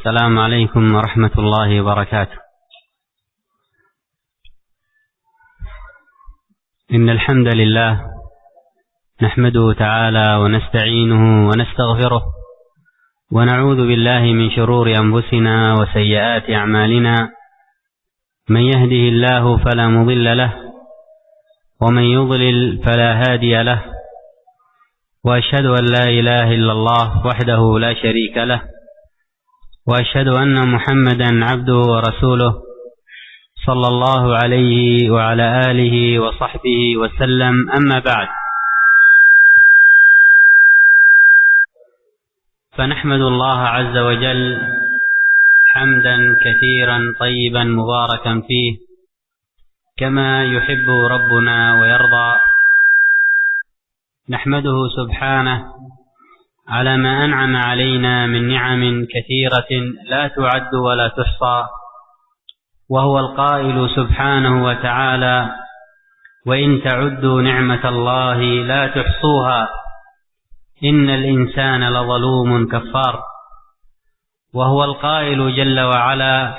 السلام عليكم ورحمة الله وبركاته. إن الحمد لله نحمده تعالى ونستعينه ونستغفره ونعوذ بالله من شرور أنفسنا وسيئات أعمالنا، من يهده الله فلا مضل له ومن يضلل فلا هادي له، وأشهد أن لا إله إلا الله وحده لا شريك له، وأشهد أن محمدا عبده ورسوله صلى الله عليه وعلى آله وصحبه وسلم. أما بعد، فنحمد الله عز وجل حمدا كثيرا طيبا مباركا فيه كما يحب ربنا ويرضى. نحمده سبحانه على ما أنعم علينا من نعم كثيرة لا تعد ولا تحصى، وهو القائل سبحانه وتعالى: وإن تعدوا نعمة الله لا تحصوها إن الإنسان لظلوم كفار. وهو القائل جل وعلا: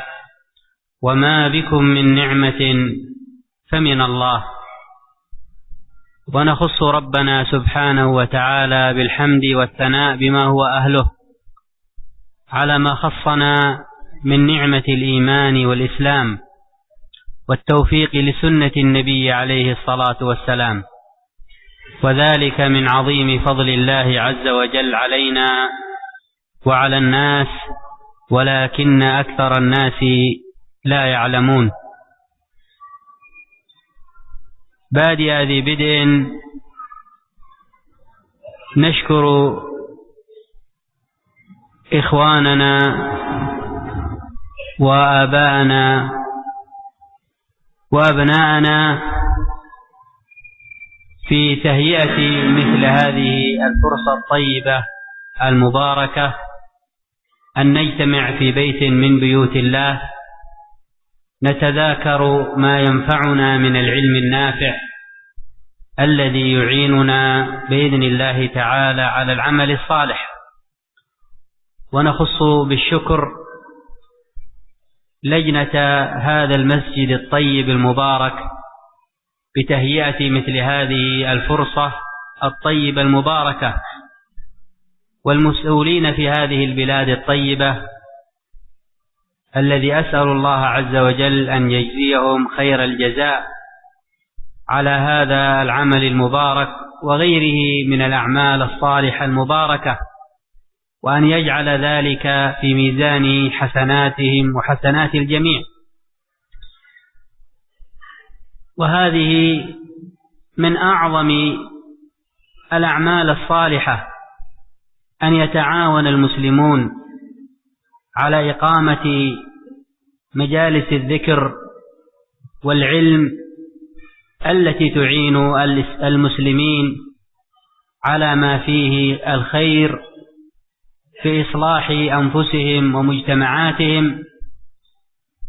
وما بكم من نعمة فمن الله. ونخص ربنا سبحانه وتعالى بالحمد والثناء بما هو أهله على ما خصنا من نعمة الإيمان والإسلام والتوفيق لسنة النبي عليه الصلاة والسلام، وذلك من عظيم فضل الله عز وجل علينا وعلى الناس، ولكن أكثر الناس لا يعلمون. بادئ ذي بدء نشكر إخواننا وآباءنا وأبناءنا في تهيئة مثل هذه الفرصة الطيبة المباركة أن نجتمع في بيت من بيوت الله نتذاكر ما ينفعنا من العلم النافع الذي يعيننا بإذن الله تعالى على العمل الصالح. ونخص بالشكر لجنة هذا المسجد الطيب المبارك بتهيئة مثل هذه الفرصة الطيبة المباركة، والمسؤولين في هذه البلاد الطيبة الذي أسأل الله عز وجل أن يجزيهم خير الجزاء على هذا العمل المبارك وغيره من الأعمال الصالحة المباركة، وأن يجعل ذلك في ميزان حسناتهم وحسنات الجميع. وهذه من أعظم الأعمال الصالحة أن يتعاون المسلمون على إقامة مجالس الذكر والعلم التي تعين المسلمين على ما فيه الخير في إصلاح أنفسهم ومجتمعاتهم،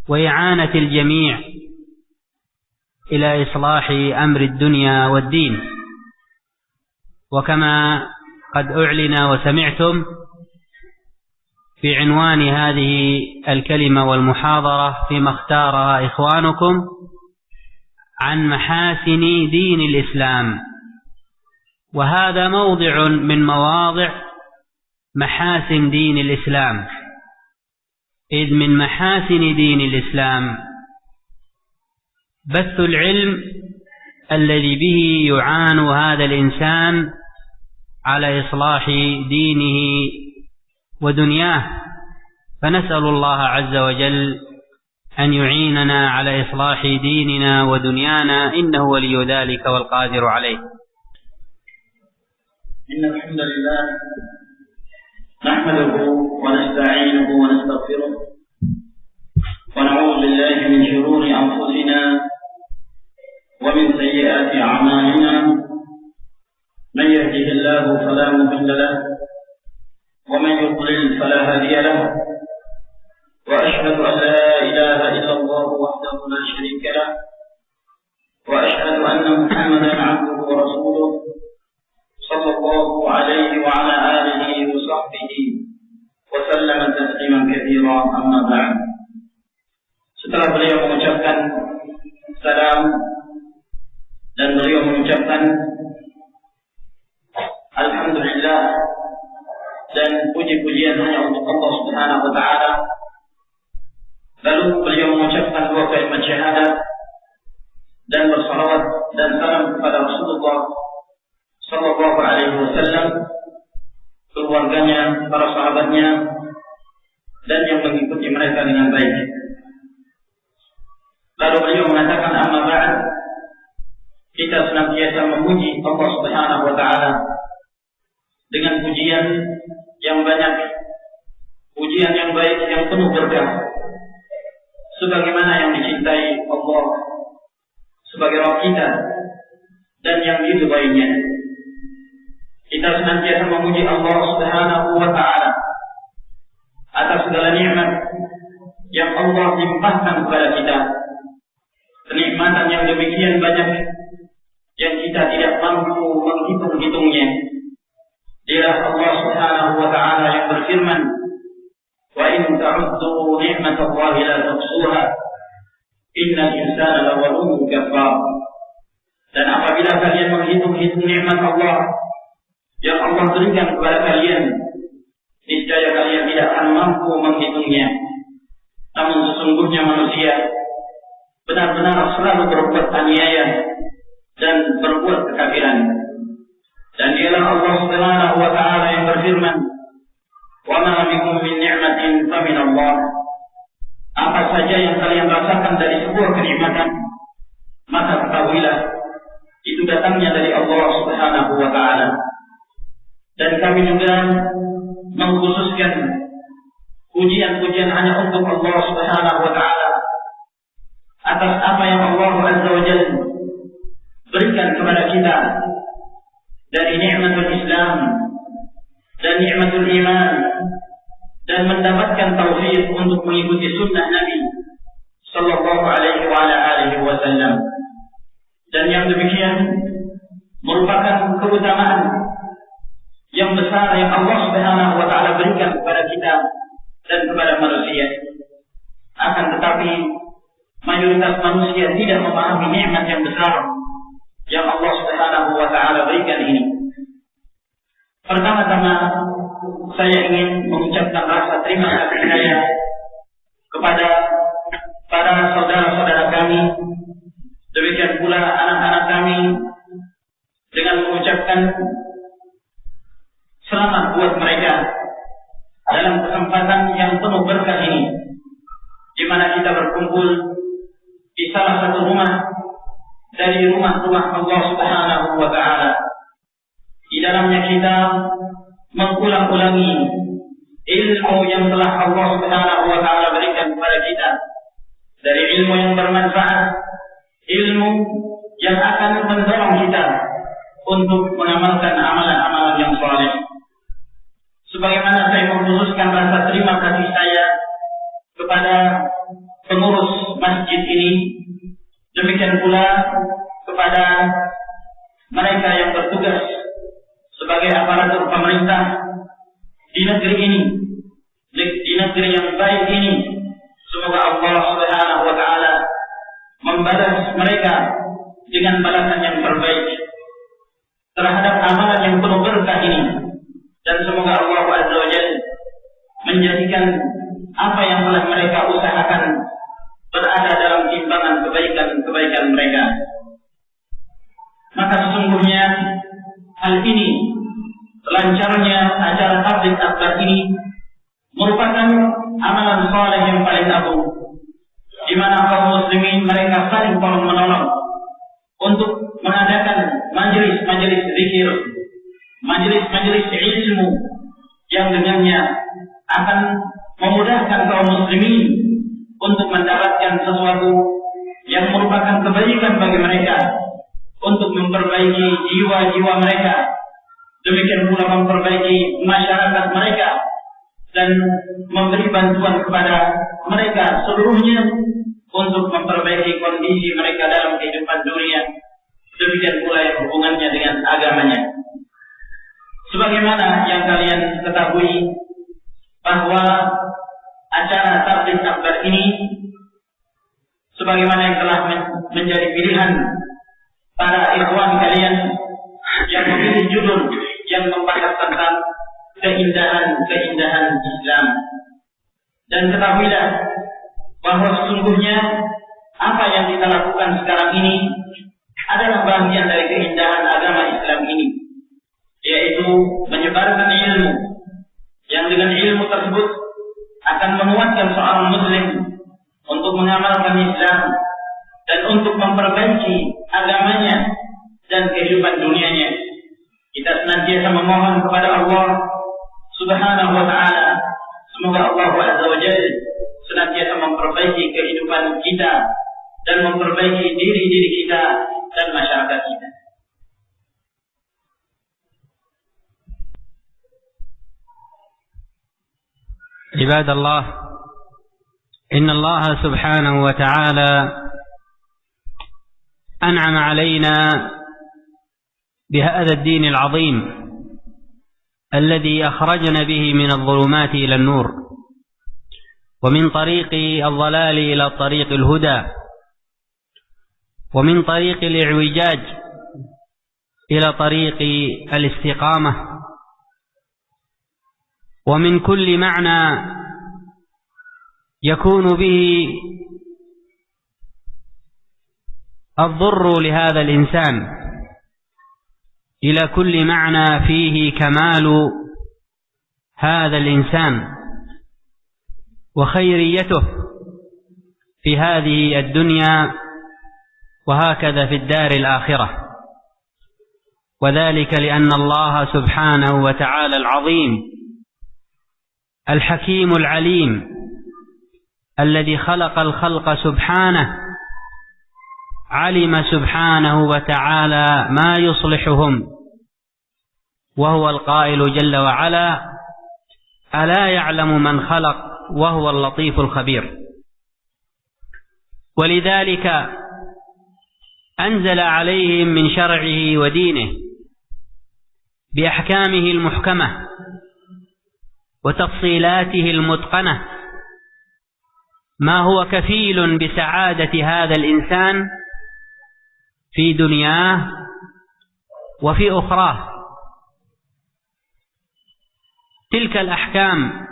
وإعانة الجميع إلى إصلاح أمر الدنيا والدين. وكما قد أعلن وسمعتم في عنوان هذه الكلمة والمحاضرة فيما اختارها إخوانكم عن محاسن دين الإسلام، وهذا موضع من مواضع محاسن دين الإسلام، إذ من محاسن دين الإسلام بث العلم الذي به يعان هذا الإنسان على إصلاح دينه ودنياه. فنسأل الله عز وجل أن يعيننا على إصلاح ديننا ودنيانا، إنه ولي ذلك والقادر عليه. إن الحمد لله نحمده ونستعينه ونستغفره ونعوذ بالله من شرور أنفسنا ومن سيئات أعمالنا، من يهده الله فلا مضل له ومن يضلل فلا هادي له، وأشهد أن لا إله إلا الله وحده لا شريك له، وأشهد أن محمدا عبده ورسوله صلى الله عليه وعلى آله وصحبه وسلم تسليما كثيرا. كثيرا أما بعد. Setelah beliau mengucapkan salam dan beliau mengucapkan alhamdulillah dan puji-pujian hanya untuk Allah Subhanahu wa taala, lalu beliau mengucapkan dua kalimat syahadat dan bersalawat dan salam kepada Rasulullah sallallahu alaihi wasallam, keluarganya, para sahabatnya, dan yang mengikuti mereka dengan baik. Lalu beliau mengatakan, amma ba'd, kita senantiasa memuji Allah Subhanahu wa taala dengan pujian yang banyak, pujian yang baik, yang penuh berkah, sebagaimana yang dicintai Allah sebagai Rabb kita dan yang diridainya. Kita senantiasa memuji Allah Subhanahu wa taala atas segala nikmat yang Allah limpahkan kepada kita. Kenikmatan yang demikian banyak yang kita tidak mampu menghitung-hitungnya. Dialah Allah Subhanahu wa taala yang berfirman, "Wa in ta'uddu ni'matallahi la tuhsuha. Innal insana lazalumun kafar." Dan apabila kalian menghitung-hitung nikmat Allah yang Allah berikan kepada kalian, niscaya kalian tidak akan mampu menghitungnya. Namun sesungguhnya manusia benar-benar selalu berbuat aniaya dan berbuat kekafiran. Dan dialah Allah Subhanahu wa taala yang berfirman, "Wa ma bikum min ni'matin fa min Allah." Apa saja yang kalian rasakan dari sebuah kenikmatan, maka ketahuilah itu datangnya dari Allah Subhanahu wa taala. Dan kami juga mengkhususkan pujian-pujian hanya untuk Allah Subhanahu wa taala atas apa yang Allah Azza wa Jalla berikan kepada kita dari nikmatul Islam dan nikmatul iman, dan mendapatkan taufik untuk mengikuti sunnah Nabi sallallahu alaihi wa ala alihi wasallam. Dan yang demikian merupakan keutamaan yang besar yang Allah Subhanahu wa taala berikan kepada kita dan kepada manusia. Akan tetapi mayoritas manusia tidak memahami nikmat yang besar yang Allah Subhanahu wa taala berikan ini. Pertama-tama saya ingin mengucapkan rasa terima kasih saya kepada para saudara-saudara kami, demikian pula anak-anak kami, dengan mengucapkan selamat buat mereka dalam kesempatan yang penuh berkah ini, di mana kita berkumpul di salah satu rumah dari rumah-rumah Allah Subhanahu wa taala. Di dalamnya kita mengulang-ulangi ilmu yang telah Allah Subhanahu wa taala berikan kepada kita, dari ilmu yang bermanfaat, ilmu yang akan mendorong kita untuk mengamalkan amalan-amalan yang saleh. Sebagaimana saya mengkhususkan rasa terima kasih saya kepada pengurus masjid ini, demikian pula kepada mereka yang bertugas sebagai aparatur pemerintah di negeri ini, di negeri yang baik ini. Semoga Allah Subhanahu wa taala membalas mereka dengan balasan yang terbaik terhadap amalan yang penuh berkah ini. Dan semoga Allah Azza wa Jalla menjadikan apa yang telah mereka usahakan berada dalam timbangan kebaikan-kebaikan mereka. Maka sesungguhnya hal ini, lancarnya acara tabligh akbar ini, merupakan amalan saleh yang paling agung, di mana kaum muslimin mereka saling tolong menolong untuk mengadakan majelis-majelis zikir, majelis-majelis ilmu yang dengannya akan memudahkan kaum muslimin untuk mendapatkan sesuatu yang merupakan kebaikan bagi mereka, untuk memperbaiki jiwa-jiwa mereka, demikian pula memperbaiki masyarakat mereka, dan memberi bantuan kepada mereka seluruhnya untuk memperbaiki kondisi mereka dalam kehidupan dunia, demikian pula yang hubungannya dengan agamanya. Sebagaimana yang kalian ketahui bahwa acara tabligh akbar ini sebagaimana yang telah menjadi pilihan para ikhwan kalian yang memilih judul yang membahas tentang keindahan Islam. Dan ketahuilah bahwa sesungguhnya apa yang kita lakukan sekarang ini adalah bagian dari keindahan agama Islam ini, yaitu menyebarkan ilmu yang dengan ilmu tersebut akan menguatkan seorang muslim untuk mengamalkan Islam dan untuk memperbaiki agamanya dan kehidupan dunianya. Kita senantiasa memohon kepada Allah Subhanahu wa ta'ala, semoga Allah Azza wa Jalla senantiasa memperbaiki kehidupan kita dan memperbaiki diri kita dan masyarakat kita. عباد الله، إن الله سبحانه وتعالى أنعم علينا بهذا الدين العظيم الذي أخرجنا به من الظلمات إلى النور، ومن طريق الضلال إلى طريق الهدى، ومن طريق الإعوجاج إلى طريق الاستقامة، ومن كل معنى يكون به الضر لهذا الإنسان إلى كل معنى فيه كمال هذا الإنسان وخيريته في هذه الدنيا وهكذا في الدار الآخرة، وذلك لأن الله سبحانه وتعالى العظيم الحكيم العليم الذي خلق الخلق سبحانه علم سبحانه وتعالى ما يصلحهم، وهو القائل جل وعلا: ألا يعلم من خلق وهو اللطيف الخبير. ولذلك أنزل عليهم من شرعه ودينه بأحكامه المحكمة وتفصيلاته المتقنة ما هو كفيل بسعادة هذا الإنسان في دنياه وفي أخراه. تلك الأحكام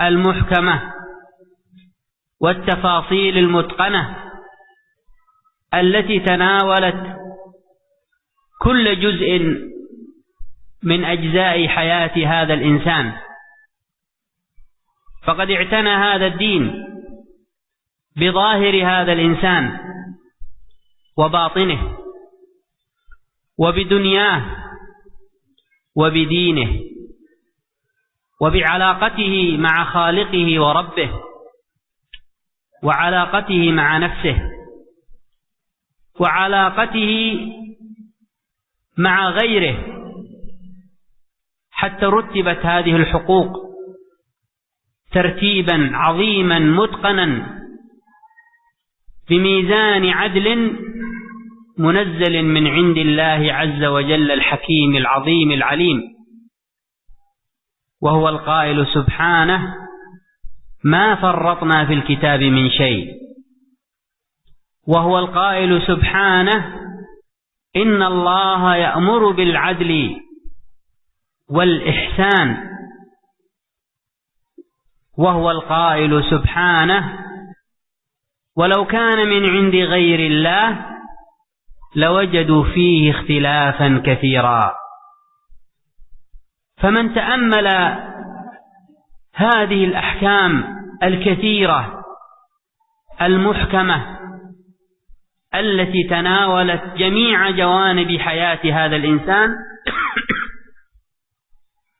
المحكمة والتفاصيل المتقنة التي تناولت كل جزء من أجزاء حياة هذا الإنسان، فقد اعتنى هذا الدين بظاهر هذا الإنسان وباطنه وبدنياه وبدينه وبعلاقته مع خالقه وربه وعلاقته مع نفسه وعلاقته مع غيره، حتى رتبت هذه الحقوق ترتيبا عظيما متقنا بميزان عدل منزل من عند الله عز وجل الحكيم العظيم العليم، وهو القائل سبحانه: ما فرطنا في الكتاب من شيء، وهو القائل سبحانه: إن الله يأمر بالعدل والإحسان، وهو القائل سبحانه: ولو كان من عند غير الله لوجدوا فيه اختلافا كثيرا. فمن تأمل هذه الأحكام الكثيرة المحكمة التي تناولت جميع جوانب حياة هذا الإنسان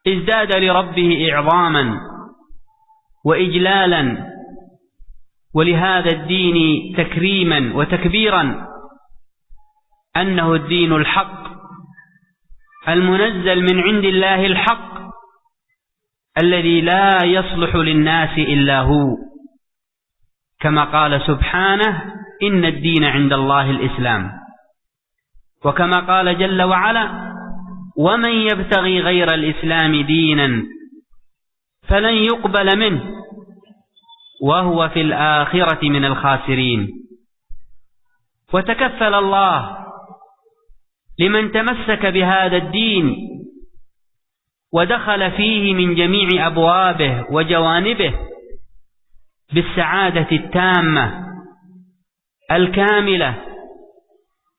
ازداد لربه إعظاما وإجلالا، ولهذا الدين تكريما وتكبيرا، أنه الدين الحق المنزل من عند الله الحق الذي لا يصلح للناس إلا هو، كما قال سبحانه: إن الدين عند الله الإسلام، وكما قال جل وعلا: ومن يبتغي غير الإسلام دينا فلن يقبل منه وهو في الآخرة من الخاسرين. وتكفل الله لمن تمسك بهذا الدين ودخل فيه من جميع أبوابه وجوانبه بالسعادة التامة الكاملة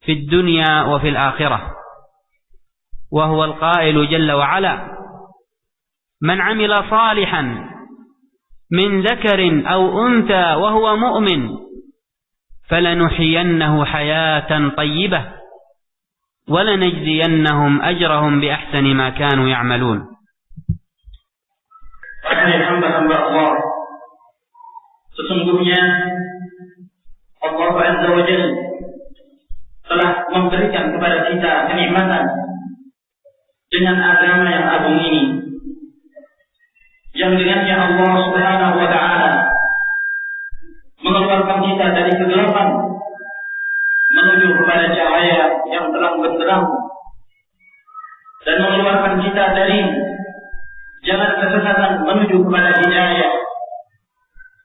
في الدنيا وفي الآخرة. وهو القائل جل وعلا: من عمل صالحا من ذكر أو أنثى وهو مؤمن فلنحيينه حياة طيبة ولنجزينهم أجرهم بأحسن ما كانوا يعملون. hamba-hamba Allah, sesungguhnya Allah Azza wa Jalla telah memberikan kepada kita kenikmatan dengan agama yang agung ini, yang dengannya Allah Subhanahu wa Ta'ala mengeluarkan kita dari kegelapan menuju kepada cahaya yang terang benderang, dan mengeluarkan kita dari jalan kesesatan menuju kepada hidayah,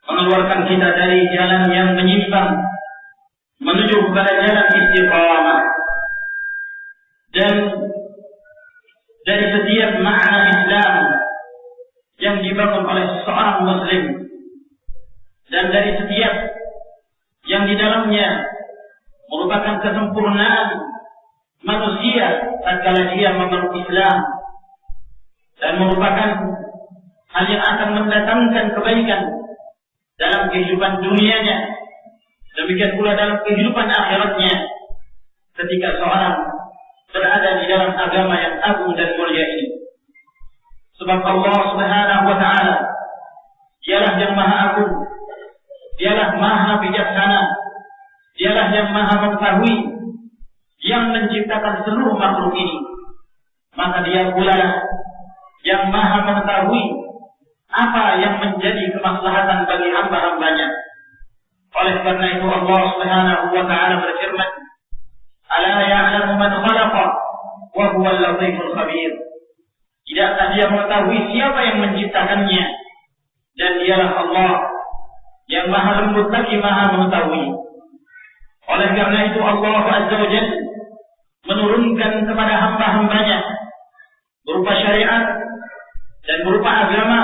mengeluarkan kita dari jalan yang menyimpang menuju kepada jalan istiqamah, dan dari setiap makna Islam yang dibangun oleh seorang muslim, dan dari setiap yang di dalamnya merupakan kesempurnaan manusia tatkala dia memeluk Islam, dan merupakan hal yang akan mendatangkan kebaikan dalam kehidupan dunianya, demikian pula dalam kehidupan akhiratnya ketika seorang berada di dalam agama yang agung dan mulia ini. Sebab Allah Subhanahu wa Ta'ala dialah yang maha agung, dialah maha bijaksana, dialah yang maha mengetahui, yang menciptakan seluruh makhluk ini. Maka dia pula yang maha mengetahui apa yang menjadi kemaslahatan bagi hamba-hambanya. Oleh karena itu Allah Subhanahu wa Ta'ala berfirman: "Ala ya'lamu man khalaqa wa huwa al-latiful khabir." Tidakkah dia mengetahui siapa yang menciptakannya, dan dialah Allah yang maha lembut lagi maha mengetahui. Oleh karena itu Allah Azza wa Jalla menurunkan kepada hamba-hambanya berupa syariat dan berupa agama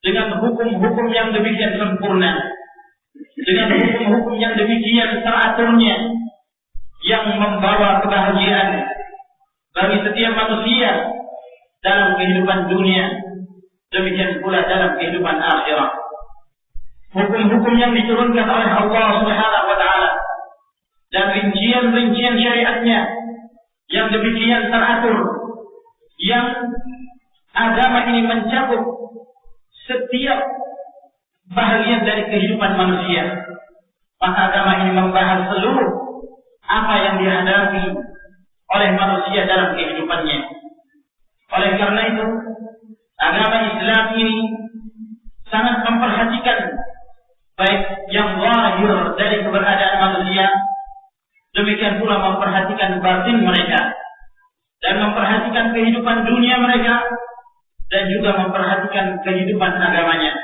dengan hukum-hukum yang demikian sempurna, dengan hukum-hukum yang demikian teraturnya, yang membawa kebahagiaan bagi setiap manusia dalam kehidupan dunia, demikian pula dalam kehidupan akhirat. Hukum-hukum yang diturunkan oleh Allah Subhanahu wa Ta'ala dan rincian-rincian syariatnya yang demikian teratur, yang agama ini mencakup setiap bahagian dari kehidupan manusia. Maka agama ini membahas seluruh apa yang dihadapi oleh manusia dalam kehidupannya. Oleh karena itu, agama Islam ini sangat memperhatikan baik yang zahir dari keberadaan manusia, demikian pula memperhatikan batin mereka, dan memperhatikan kehidupan dunia mereka, dan juga memperhatikan kehidupan agamanya.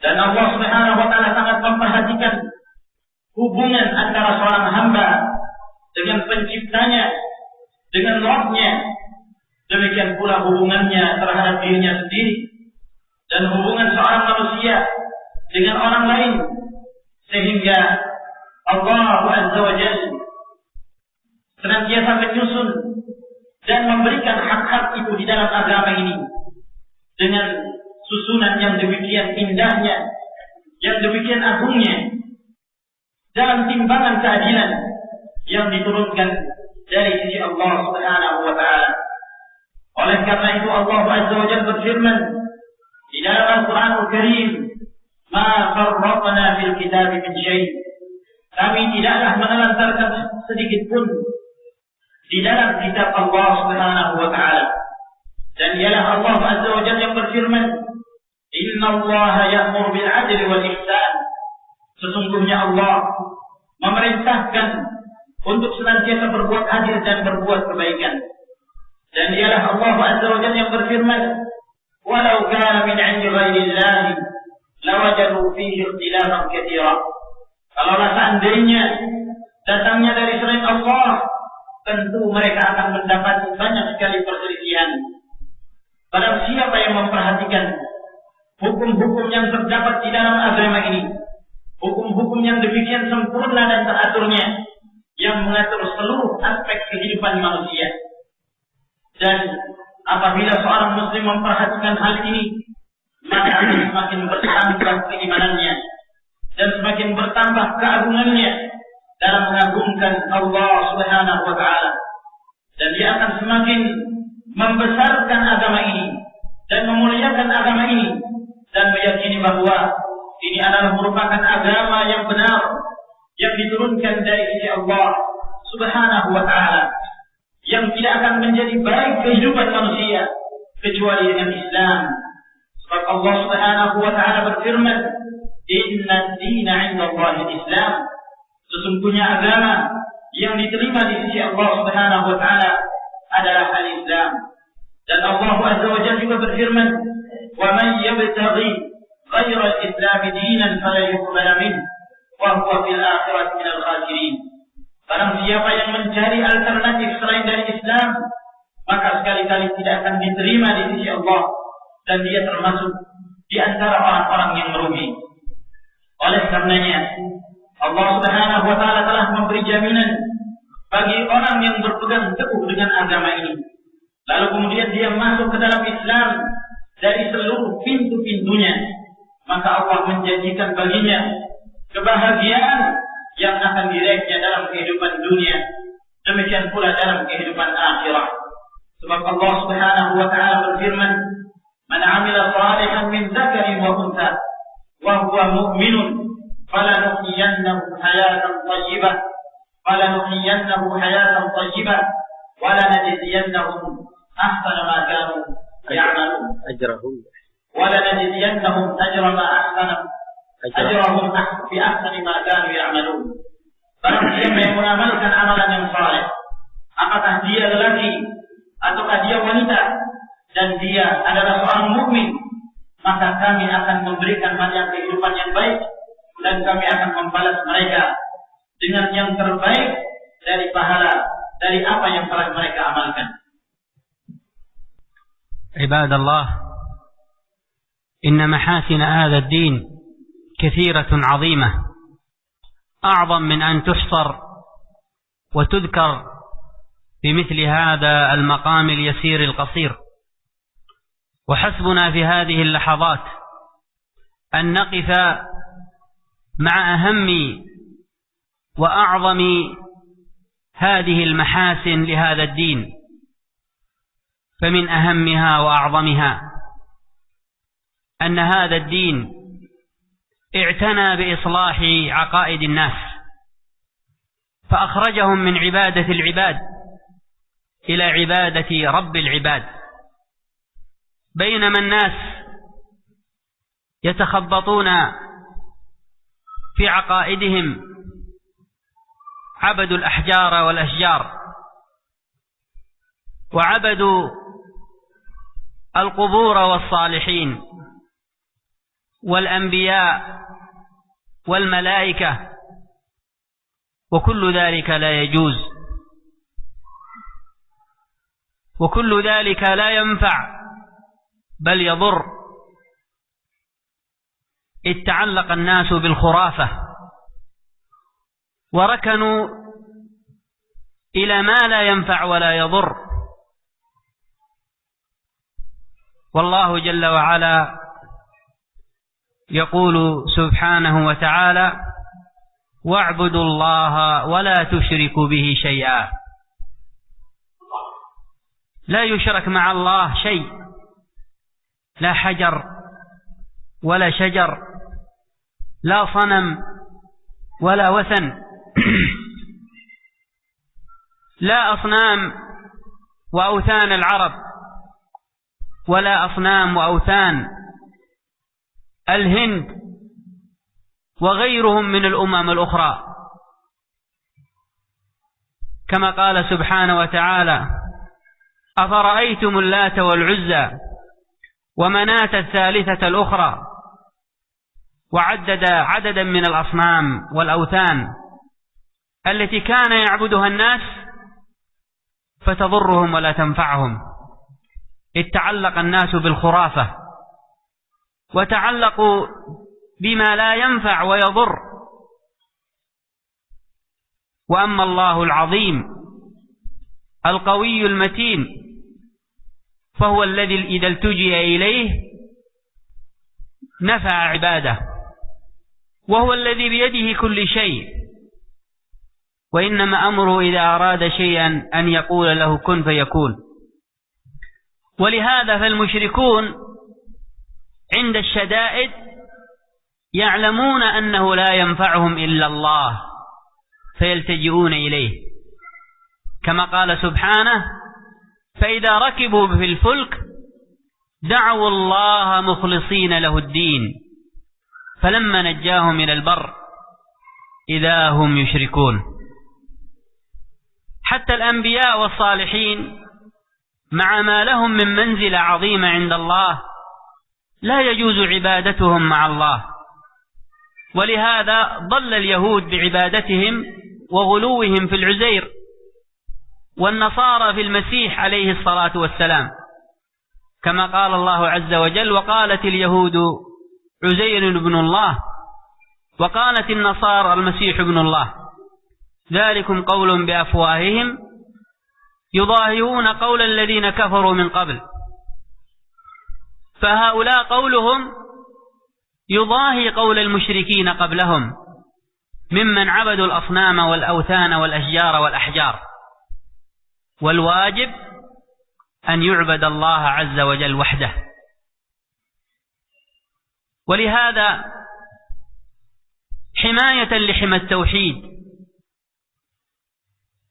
Dan Allah Subhanahu wa Ta'ala sangat memperhatikan hubungan antara seorang hamba dengan penciptanya, dengan Rabb-nya, demikian pula hubungannya terhadap dirinya sendiri, dan hubungan seorang manusia dengan orang lain, sehingga Allah Azza wa Jalla senantiasa menyusun dan memberikan hak-hak itu di dalam agama ini dengan susunan yang demikian indahnya, yang demikian agungnya, dalam timbangan keadilan yang diturunkan dari sisi Allah Subhanahu wa Ta'ala. Oleh karena itu Allah Azza wa Jalla berfirman di dalam Al-Qur'anul Karim, "Ma farratna fil kitab min syai'." Kami tidaklah menelantarkan sedikit pun di dalam kitab Allah Subhanahu wa Ta'ala. Dan ialah Allah Azza wa Jalla yang berfirman, "Inna Allah ya'muru bil 'adli wal ihsan." Sesungguhnya Allah memerintahkan untuk senantiasa berbuat adil dan berbuat kebaikan. Dan ialah Allah Azza wa Jalla yang berfirman, "Walau kana min 'indi ghairillah lawajadu fihi ikhtilafan katsira. Kalau seandainya datangnya dari selain Allah, tentu mereka akan mendapat banyak sekali perselisihan. Barang siapa yang memperhatikan hukum-hukum yang terdapat di dalam agama ini, hukum-hukum yang demikian sempurna dan teraturnya, yang mengatur seluruh aspek kehidupan manusia. Dan apabila seorang muslim memperhatikan hal ini, maka akan semakin bertambah keimanannya dan semakin bertambah keagungannya dalam mengagungkan Allah Subhanahu wa taala. Dan dia akan semakin membesarkan agama ini dan memuliakan agama ini dan meyakini bahwa ini adalah merupakan agama yang benar yang diturunkan dari sisi Allah Subhanahu wa taala, yang tidak akan menjadi baik kehidupan manusia kecuali dengan Islam. Sebab Allah Subhanahu wa taala berfirman, "Inna ad-dina 'inda Allahil Islam." Sesungguhnya agama yang diterima di sisi Allah Subhanahu wa taala adalah al-Islam. Dan Allah Azza wa Jalla juga berfirman, "Wa man yabtaghi ghayra al-Islam dinan fala yuqbal minhu wa huwa fil akhirati minal khasirin." Barang siapa yang mencari alternatif selain dari Islam, maka sekali-kali tidak akan diterima di sisi Allah, dan dia termasuk di antara orang-orang yang merugi. Oleh karenanya, Allah Subhanahu wa taala telah memberi jaminan bagi orang yang berpegang teguh dengan agama ini, lalu kemudian dia masuk ke dalam Islam dari seluruh pintu-pintunya, maka Allah menjanjikan baginya kebahagiaan yang akan diraihnya dalam kehidupan dunia, demikian pula dalam kehidupan akhirat. Sebab Allah Subhanahu wa taala berfirman, "Man 'amila shalihan min dzakarin wa untha wa huwa mu'minun falanuhyiyannahu hayatan thayyibah wa lanajziyannahum ahsana ma kanu ya'malun ajrahum fi ahsani ma kanu ya'malun." Barang siapa yang mengamalkan amalan yang saleh, apakah dia lelaki ataukah dia wanita, dan dia adalah seorang mukmin, maka kami akan memberikan banyak kehidupan yang baik, dan kami akan membalas mereka dengan yang terbaik dari pahala dari apa yang telah mereka amalkan. Ibadallah, inna mahasin hadha ad-din kathiratun 'azimah, a'zam min an tuhsar wa tudhkar بمثل هذا المقام اليسير القصير. وحسبنا في هذه اللحظات أن نقف مع أهم وأعظم هذه المحاسن لهذا الدين. فمن أهمها وأعظمها أن هذا الدين اعتنى بإصلاح عقائد الناس، فأخرجهم من عبادة العباد إلى عبادة رب العباد، بينما الناس يتخبطون في عقائدهم، عبدوا الأحجار والأشجار، وعبدوا القبور والصالحين والأنبياء والملائكة، وكل ذلك لا يجوز، وكل ذلك لا ينفع بل يضر. إذ تعلق الناس بالخرافة وركنوا إلى ما لا ينفع ولا يضر. والله جل وعلا يقول سبحانه وتعالى: واعبدوا الله ولا تشركوا به شيئا. لا يشرك مع الله شيء، لا حجر ولا شجر، لا صنم ولا وثن، لا أصنام وأوثان العرب، ولا أصنام وأوثان الهند وغيرهم من الأمم الأخرى، كما قال سبحانه وتعالى: أفرأيتم اللات والعزى ومناة الثالثة الأخرى وعدد عددا من الأصنام والأوثان التي كان يعبدها الناس فتضرهم ولا تنفعهم، إذ تعلق الناس بالخرافة وتعلقوا بما لا ينفع ويضر. وأما الله العظيم القوي المتين فهو الذي إذا التجئ إليه نفع عباده، وهو الذي بيده كل شيء، وإنما أمره إذا أراد شيئا أن يقول له كن فيكون. ولهذا فالمشركون عند الشدائد يعلمون أنه لا ينفعهم إلا الله فيلتجئون إليه، كما قال سبحانه: فإذا ركبوا في الفلك دعوا الله مخلصين له الدين فلما نجاهم إلى البر إذا هم يشركون. حتى الأنبياء والصالحين مع ما لهم من منزلة عظيمة عند الله لا يجوز عبادتهم مع الله، ولهذا ضل اليهود بعبادتهم وغلوهم في العزير، والنصارى في المسيح عليه الصلاة والسلام، كما قال الله عز وجل: وقالت اليهود عزير بن الله وقالت النصارى المسيح ابن الله ذلكم قول بأفواههم يضاهئون قول الذين كفروا من قبل. فهؤلاء قولهم يضاهي قول المشركين قبلهم ممن عبدوا الأصنام والأوثان والأشجار والأحجار، والواجب أن يعبد الله عز وجل وحده. ولهذا حماية لحمى التوحيد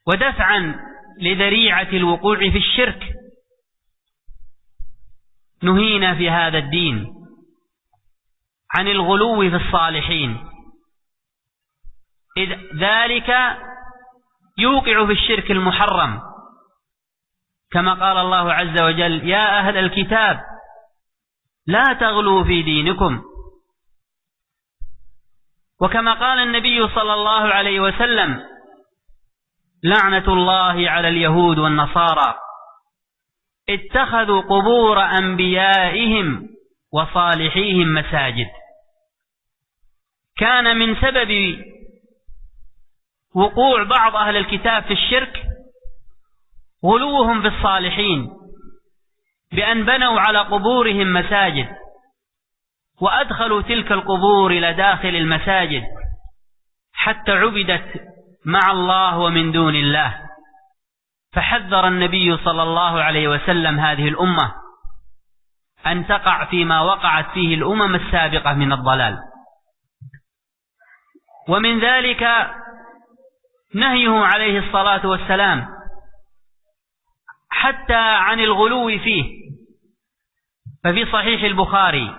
ودفعا لذريعة الوقوع في الشرك نهينا في هذا الدين عن الغلو في الصالحين، إذ ذلك يوقع في الشرك المحرم، كما قال الله عز وجل: يا أهل الكتاب لا تغلوا في دينكم. وكما قال النبي صلى الله عليه وسلم: لعنة الله على اليهود والنصارى اتخذوا قبور أنبيائهم وصالحيهم مساجد. كان من سبب وقوع بعض أهل الكتاب في الشرك غلوهم في الصالحين بأن بنوا على قبورهم مساجد وأدخلوا تلك القبور إلى داخل المساجد حتى عبدت مع الله ومن دون الله. فحذر النبي صلى الله عليه وسلم هذه الأمة أن تقع فيما وقعت فيه الأمم السابقة من الضلال. ومن ذلك نهيه عليه الصلاة والسلام حتى عن الغلو فيه، ففي صحيح البخاري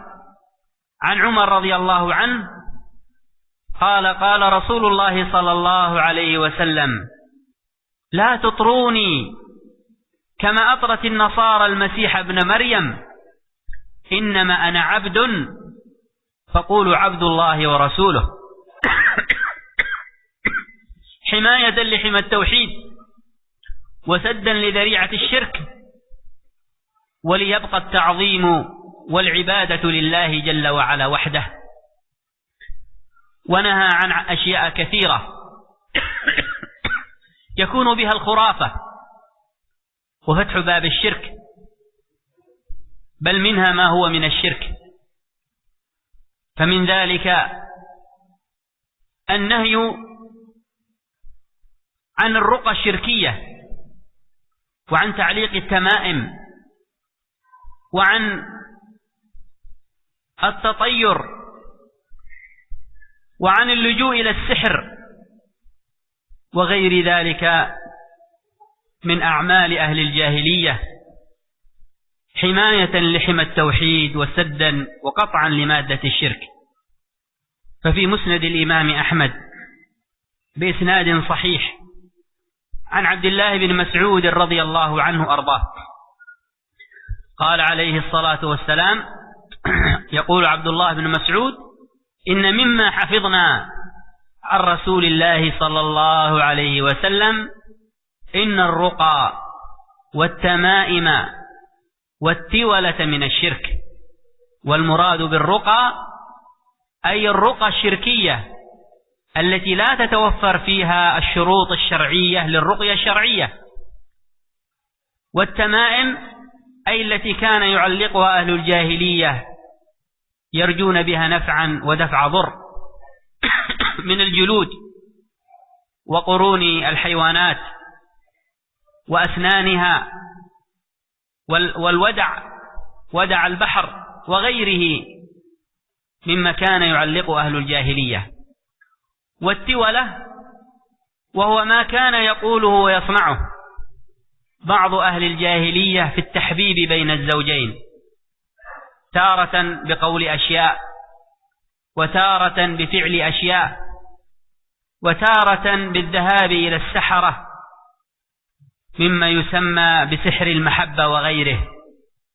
عن عمر رضي الله عنه قال: قال رسول الله صلى الله عليه وسلم: لا تطروني كما أطرت النصارى المسيح ابن مريم، إنما أنا عبد فقولوا عبد الله ورسوله. حماية لحمى التوحيد وسدا لذريعة الشرك، وليبقى التعظيم والعبادة لله جل وعلا وحده. ونهى عن أشياء كثيرة يكون بها الخرافة وفتح باب الشرك، بل منها ما هو من الشرك. فمن ذلك النهي عن الرقى الشركية، وعن تعليق التمائم، وعن التطير، وعن اللجوء إلى السحر وغير ذلك من أعمال أهل الجاهلية، حماية لحمى التوحيد وسدا وقطعا لمادة الشرك. ففي مسند الإمام أحمد بإسناد صحيح عن عبد الله بن مسعود رضي الله عنه أرضاه قال عليه الصلاة والسلام: يقول عبد الله بن مسعود: إن مما حفظنا عن رسول الله صلى الله عليه وسلم إن الرقى والتمائم والتولة من الشرك. والمراد بالرقى أي الرقى الشركية التي لا تتوفر فيها الشروط الشرعية للرقية الشرعية، والتمائم أي التي كان يعلقها أهل الجاهلية يرجون بها نفعا ودفع ضر من الجلود وقرون الحيوانات وأسنانها ودع البحر وغيره مما كان يعلق أهل الجاهلية. والتولة وهو ما كان يقوله ويصنعه بعض أهل الجاهلية في التحبيب بين الزوجين، تارة بقول أشياء وتارة بفعل أشياء وتارة بالذهاب إلى السحرة مما يسمى بسحر المحبة وغيره،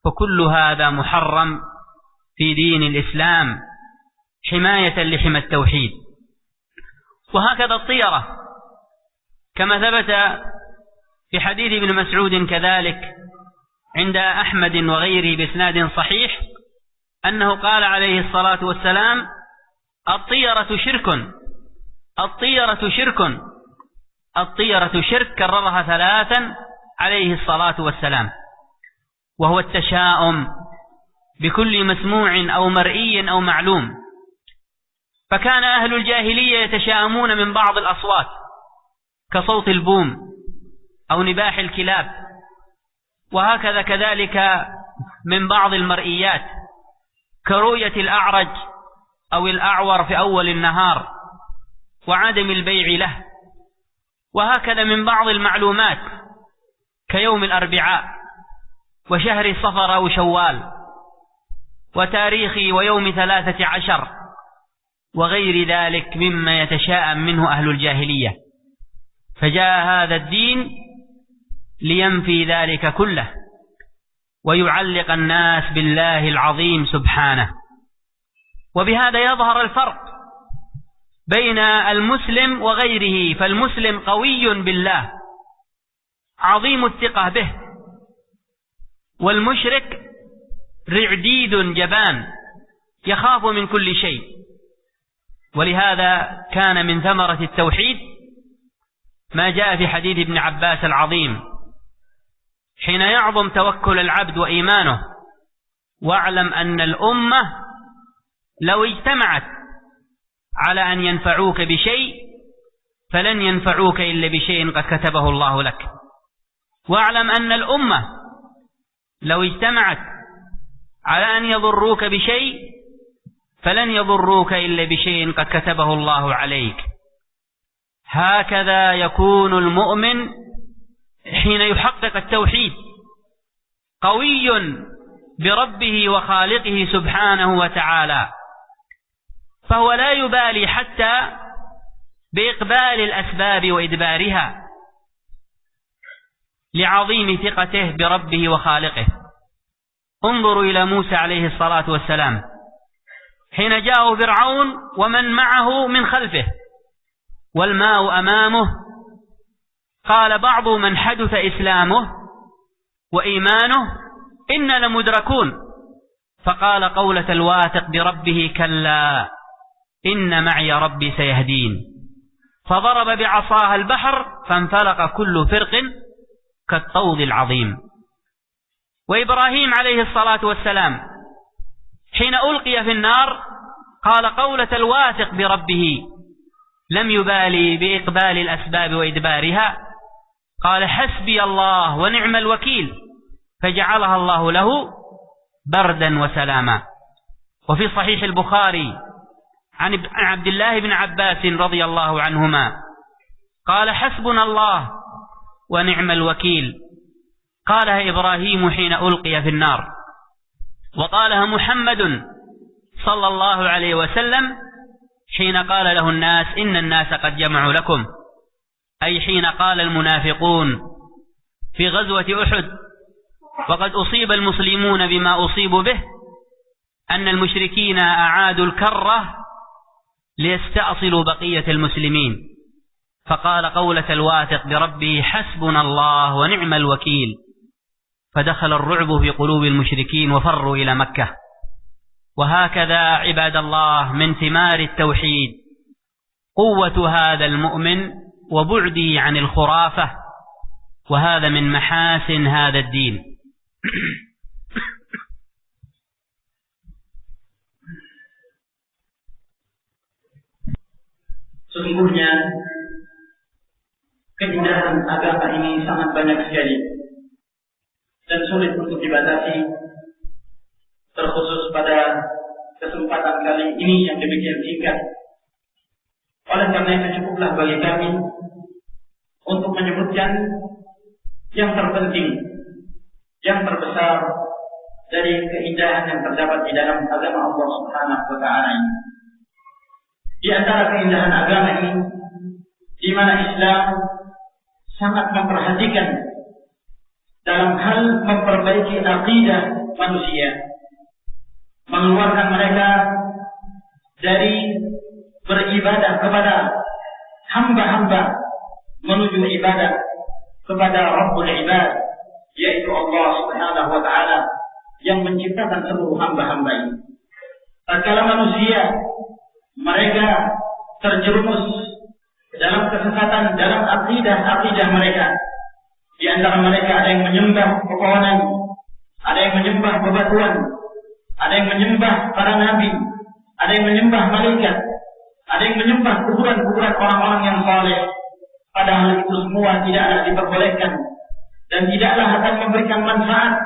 فكل هذا محرم في دين الإسلام حماية لحمى التوحيد. وهكذا الطيرة كما ثبت في حديث ابن مسعود كذلك عند أحمد وغيره بإسناد صحيح أنه قال عليه الصلاة والسلام: الطيرة شرك، الطيرة شرك، الطيرة شرك، كررها 3 عليه الصلاة والسلام، وهو التشاؤم بكل مسموع أو مرئي أو معلوم. فكان أهل الجاهلية يتشاءمون من بعض الأصوات كصوت البوم أو نباح الكلاب، وهكذا كذلك من بعض المرئيات كرؤية الأعرج أو الأعور في أول النهار وعدم البيع له، وهكذا من بعض المعلومات كيوم الأربعاء وشهر صفر أو شوال وتاريخ ويوم 13 وغير ذلك مما يتشاءم منه أهل الجاهلية. فجاء هذا الدين لينفي ذلك كله ويعلق الناس بالله العظيم سبحانه. وبهذا يظهر الفرق بين المسلم وغيره، فالمسلم قوي بالله عظيم الثقة به، والمشرك رعديد جبان يخاف من كل شيء. ولهذا كان من ثمرة التوحيد ما جاء في حديث ابن عباس العظيم حين يعظم توكل العبد وإيمانه: واعلم أن الأمة لو اجتمعت على أن ينفعوك بشيء فلن ينفعوك إلا بشيء قد كتبه الله لك. واعلم أن الأمة لو اجتمعت على أن يضروك بشيء فلن يضروك إلا بشيء قد كتبه الله عليك. هكذا يكون المؤمن حين يحقق التوحيد، قوي بربه وخالقه سبحانه وتعالى، فهو لا يبالي حتى بإقبال الأسباب وإدبارها لعظيم ثقته بربه وخالقه. انظروا إلى موسى عليه الصلاة والسلام حين جاءه فرعون ومن معه من خلفه والماء أمامه، قال بعض من حدث إسلامه وإيمانه: إنا لمدركون. فقال قولة الواثق بربه: كلا إن معي ربي سيهدين. فضرب بعصاها البحر فانفلق كل فرق كالطود العظيم. وإبراهيم عليه الصلاة والسلام حين ألقي في النار قال قولة الواثق بربه، لم يبالي بإقبال الأسباب وإدبارها، قال: حسبي الله ونعم الوكيل، فجعلها الله له بردا وسلاما. وفي صحيح البخاري عن عبد الله بن عباس رضي الله عنهما قال: حسبنا الله ونعم الوكيل، قالها إبراهيم حين ألقي في النار، وقالها محمد صلى الله عليه وسلم حين قال له الناس: إن الناس قد جمعوا لكم، أي حين قال المنافقون في غزوة أحد وقد أصيب المسلمون بما أصيبوا به أن المشركين أعادوا الكرة ليستأصلوا بقية المسلمين، فقال قولة الواثق بربه حسبنا الله ونعم الوكيل، فدخل الرعب في قلوب المشركين وفروا إلى مكة. وهكذا عباد الله من ثمار التوحيد قوة هذا المؤمن وبعده عن الخرافة، وهذا من محاسن هذا الدين. Sesungguhnya keindahan agama ini sangat banyak sekali dan sulit untuk dibatasi, terkhusus pada kesempatan kali ini yang demikian singkat. Oleh karena itu cukuplah bagi kami untuk menyebutkan yang terpenting, yang terbesar dari keindahan yang terdapat di dalam agama Allah Subhanahu wa Ta'ala ini. Di antara keindahan agama ini, di mana Islam sangat memperhatikan dalam hal memperbaiki akidah manusia, mengeluarkan mereka dari beribadah kepada hamba-hamba menuju ibadah kepada Rabbul Ibad, yaitu Allah Subhanahu wa Ta'ala yang menciptakan seluruh hamba-hamba ini. Tatkala manusia mereka terjerumus dalam kesesatan, dalam akidah mereka. Di antara mereka ada yang menyembah pepohonan, ada yang menyembah bebatuan, ada yang menyembah para nabi, ada yang menyembah malaikat, ada yang menyembah kuburan-kuburan orang-orang yang saleh. Padahal itu semua tidaklah diperbolehkan dan tidaklah akan memberikan manfaat,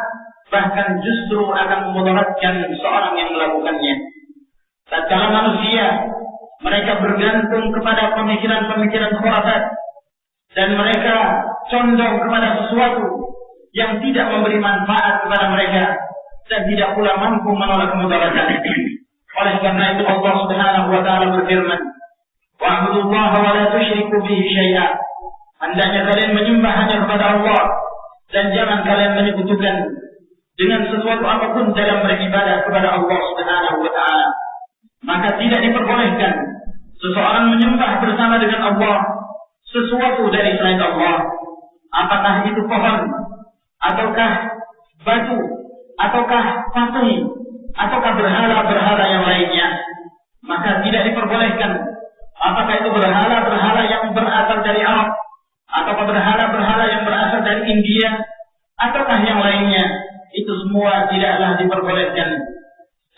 bahkan justru akan memudaratkan seorang yang melakukannya. Tatkala manusia mereka bergantung kepada pemikiran-pemikiran khurafat dan mereka condong kepada sesuatu yang tidak memberi manfaat kepada mereka dan tidak pula mampu menolak kemudaratan. Oleh karena itu Allah Subhanahu wa Ta'ala berfirman, "Wa'budullaha wa la tusyriku bihi syai'a." Hendaknya kalian menyembah hanya kepada Allah dan jangan kalian menyekutukan dengan sesuatu apapun dalam beribadah kepada Allah Subhanahu wa Ta'ala. Maka tidak diperbolehkan seseorang menyembah bersama dengan Allah sesuatu dari selain Allah, apakah itu pohon, ataukah batu, ataukah patung, ataukah berhala-berhala yang lainnya. Maka tidak diperbolehkan apakah itu berhala-berhala yang berasal dari Arab, ataukah berhala-berhala yang berasal dari India, ataukah yang lainnya. Itu semua tidaklah diperbolehkan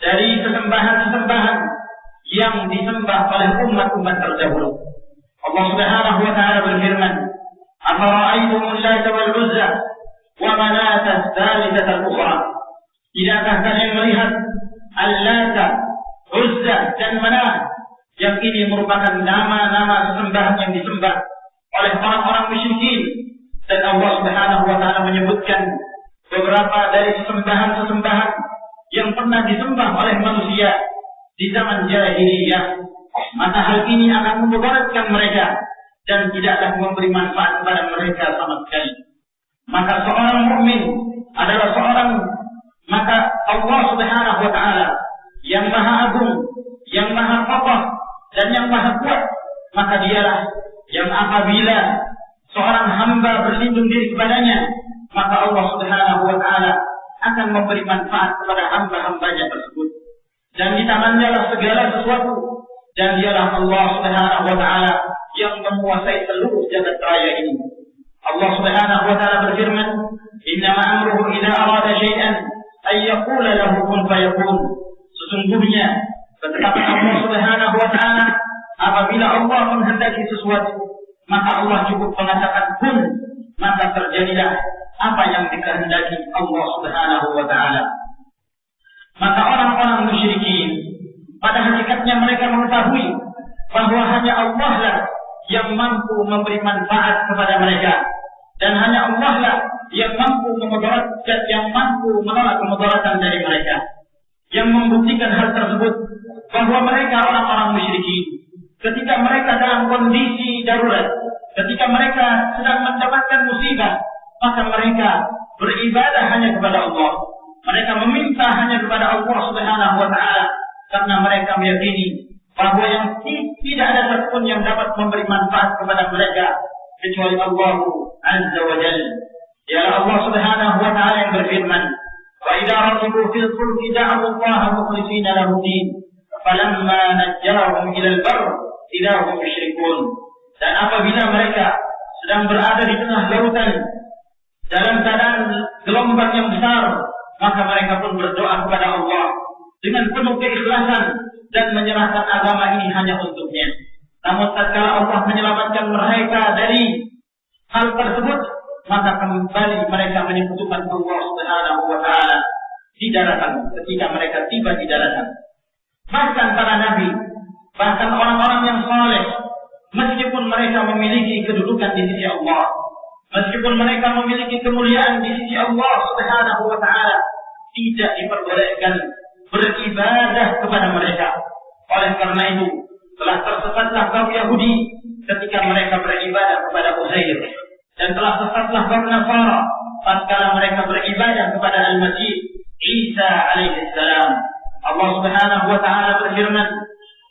dari sesembahan-sesembahan yang disembah oleh umat-umat terdahulu. Allah Subhanahu wa Ta'ala berfirman, "Afara'aytumul Lata wal Uzza wa Manata tsalitsatal ukhra?" Tidakkah kalian melihat Al-Lata, Uzza dan Manat yang ini merupakan nama-nama sesembahan yang disembah oleh orang-orang musyrikin, dan Allah Subhanahu wa Ta'ala menyebutkan beberapa dari sesembahan-sesembahan yang pernah disembah oleh manusia di zaman jahiliyah. Maka hal ini akan memudaratkan mereka dan tidaklah memberi manfaat kepada mereka sama sekali. Maka seorang mukmin adalah maka Allah Subhanahu wa Ta'ala yang maha agung, yang maha kokoh dan yang maha kuat, maka dialah yang apabila seorang hamba berlindung diri kepadanya, maka Allah Subhanahu wa Ta'ala akan memberi manfaat kepada hamba-hambanya tersebut. Dan di tangannya segala sesuatu, dan dialah Allah Subhanahu wa Ta'ala yang menguasai seluruh jagat raya ini. Allah Subhanahu wa Ta'ala berfirman, "Innama amruhu idza arada syai'an ay yaqula lahu kun fayakun." Sesungguhnya ketetapan Allah Subhanahu wa Ta'ala, apabila Allah menghendaki sesuatu, maka Allah cukup mengatakan kun, maka terjadilah apa yang dikehendaki Allah Subhanahu wa Ta'ala. Maka orang-orang musyrikin pada hakikatnya mereka mengetahui bahwa hanya Allah lah yang mampu memberi manfaat kepada mereka, dan hanya Allah lah yang mampu memudaratkan, yang mampu menolak kemudaratan dari mereka. Yang membuktikan hal tersebut bahwa mereka orang-orang musyrikin ketika mereka dalam kondisi darurat, ketika mereka sedang mendapatkan musibah, maka mereka beribadah hanya kepada Allah. Mereka meminta hanya kepada Allah Subhanahu wa Ta'ala, karena mereka meyakini bahwa yang tidak ada satupun yang dapat memberi manfaat kepada mereka kecuali Allah Azza wa Jalla. Ya Allah Subhanahu wa taala yang berfirman, "Wa idza rakibu fil fulki da'u Allah mukhlishina lahu din, falamma najjahum ila al-barr idza hum yusyrikun." Dan apabila mereka sedang berada di tengah lautan dalam keadaan gelombang yang besar, maka mereka pun berdoa kepada Allah dengan penuh keikhlasan dan menyerahkan agama ini hanya untuknya. Namun tatkala Allah menyelamatkan mereka dari hal tersebut, maka kembali mereka menyekutukan Allah Subhanahu wa taala di daratan ketika mereka tiba di daratan. Bahkan para nabi, bahkan orang-orang yang saleh, meskipun mereka memiliki kedudukan di sisi Allah, meskipun mereka memiliki kemuliaan di sisi Allah Subhanahu wa taala, tidak diperbolehkan beribadah kepada mereka. Oleh karena itu, telah tersesatlah kaum Yahudi ketika mereka beribadah kepada Uzair, dan telah sesatlah kaum Nasara tatkala mereka beribadah kepada Al-Masih Isa alaihi salam. Allah Subhanahu wa taala berfirman,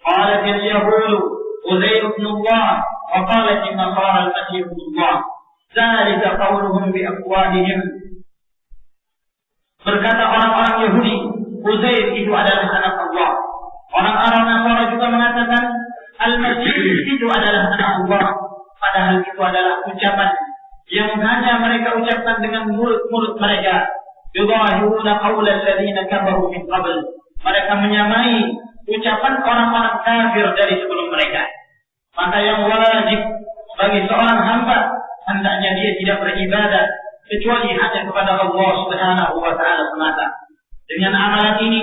"Qalat al-yahudu Uzair ibn Allah, wa qalat an-nasara al-Masih ibn Allah. Dzalika qawluhum bi afwahihim." Berkata orang-orang Yahudi, Uzair itu adalah anak Allah. Orang-orang Nasara juga mengatakan Al-Masih itu adalah anak Allah. Padahal itu adalah ucapan yang hanya mereka ucapkan dengan mulut-mulut mereka. Yudahiruna qawla alladziina kafaru min qabl. Mereka menyamai ucapan orang-orang kafir dari sebelum mereka. Maka yang wajib bagi seorang hamba, hendaknya dia tidak beribadah kecuali hanya kepada Allah Subhanahu wa taala semata. Dengan amalan ini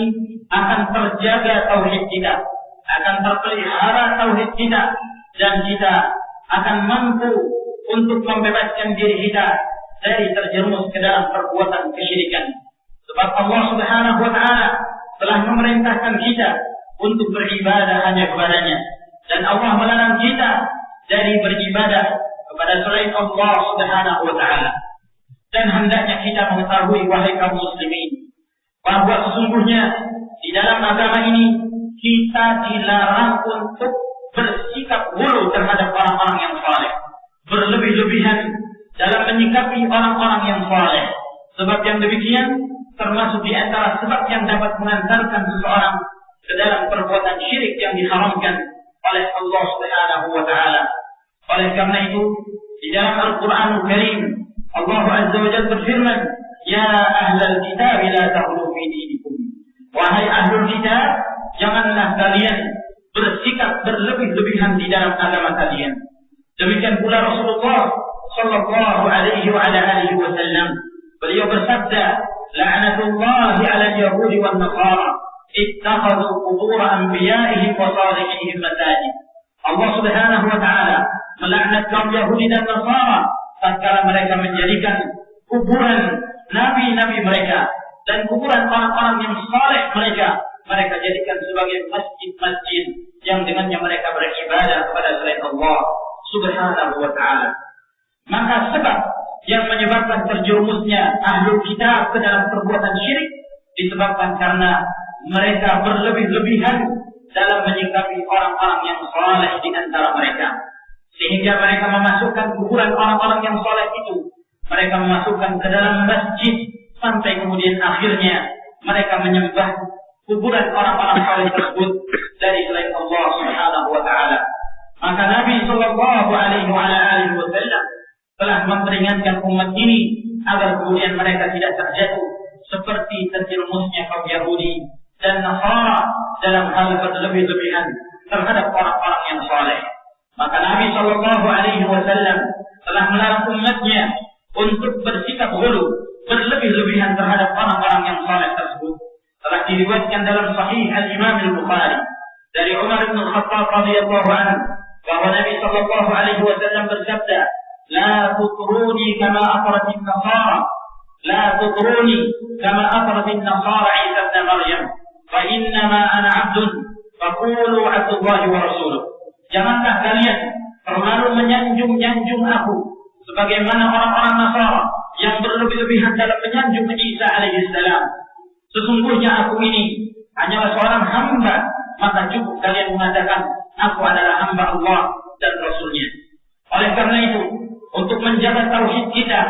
akan terjaga tauhid kita, akan terpelihara tauhid kita, dan kita akan mampu untuk membebaskan diri kita dari terjerumus ke dalam perbuatan kesyirikan. Sebab Allah Subhanahu wa taala telah memerintahkan kita untuk beribadah hanya kepada-Nya, dan Allah melarang kita dari beribadah kepada selain Allah Subhanahu wa taala. Dan hendaknya kita mengetahui, wahai kaum muslimin, bahwa sesungguhnya di dalam agama ini kita dilarang untuk bersikap buruk terhadap orang-orang yang saleh, berlebih-lebihan dalam menyikapi orang-orang yang saleh. Sebab yang demikian termasuk di antara sebab yang dapat mengantarkan seseorang ke dalam perbuatan syirik yang diharamkan oleh Allah Subhanahu wa taala. Oleh karena itu, di dalam Al-Qur'anul Karim Allah Azza wa Jalla berfirman, "Ya ahlal kitab la taghlu fi dinikum." Wahai ahlul kitab, janganlah kalian bersikap berlebih-lebihan di dalam agama kalian. Demikian pula Rasulullah sallallahu alaihi wa ala alihi wasallam, beliau bersabda, "La'natullahi 'ala al-yahudi wan nasara, ittakhadhu qubur anbiya'ihim wa salihihim masajid." Allah Subhanahu wa taala melaknat kaum Yahudi dan Nasara tatkala mereka menjadikan kuburan nabi-nabi mereka dan kuburan orang-orang yang saleh mereka jadikan sebagai masjid-masjid yang dengannya mereka beribadah kepada selain Allah Subhanahu wa taala. Maka sebab yang menyebabkan terjerumusnya ahlul kitab ke dalam perbuatan syirik disebabkan karena mereka berlebih-lebihan dalam menyikapi orang-orang yang saleh di antara mereka, sehingga mereka memasukkan kuburan orang-orang yang saleh itu, mereka memasukkan ke dalam masjid, sampai kemudian akhirnya mereka menyembah kuburan orang-orang saleh tersebut dari selain Allah Subhanahu wa taala. Maka Nabi sallallahu alaihi wasallam telah memperingatkan umat ini agar kemudian mereka tidak terjatuh seperti terjerumusnya kaum Yahudi dan Nasara dalam hal berlebih-lebihan terhadap orang-orang yang saleh. Maka Nabi sallallahu alaihi wasallam telah melarang umatnya untuk bersikap ghulu, berlebih-lebihan terhadap orang-orang yang saleh tersebut. Telah diriwayatkan dalam Sahih Al-Imam Al-Bukhari dari Umar bin Khattab radhiyallahu anhu bahwa Nabi sallallahu alaihi wasallam bersabda, "La tutruni kama atratin Nasara, la tutruni kama atratin Nasara Isa ibn Maryam, fa innama ana 'abdun, faqulu 'abdullahi wa rasuluh." Janganlah kalian terlalu menyanjung-nyanjung aku sebagaimana orang-orang Nasara yang berlebih-lebihan dalam menyanjung Isa alaihi salam. Sesungguhnya aku ini hanyalah seorang hamba, maka cukup kalian mengatakan aku adalah hamba Allah dan Rasul-Nya. Oleh karena itu, untuk menjaga tauhid kita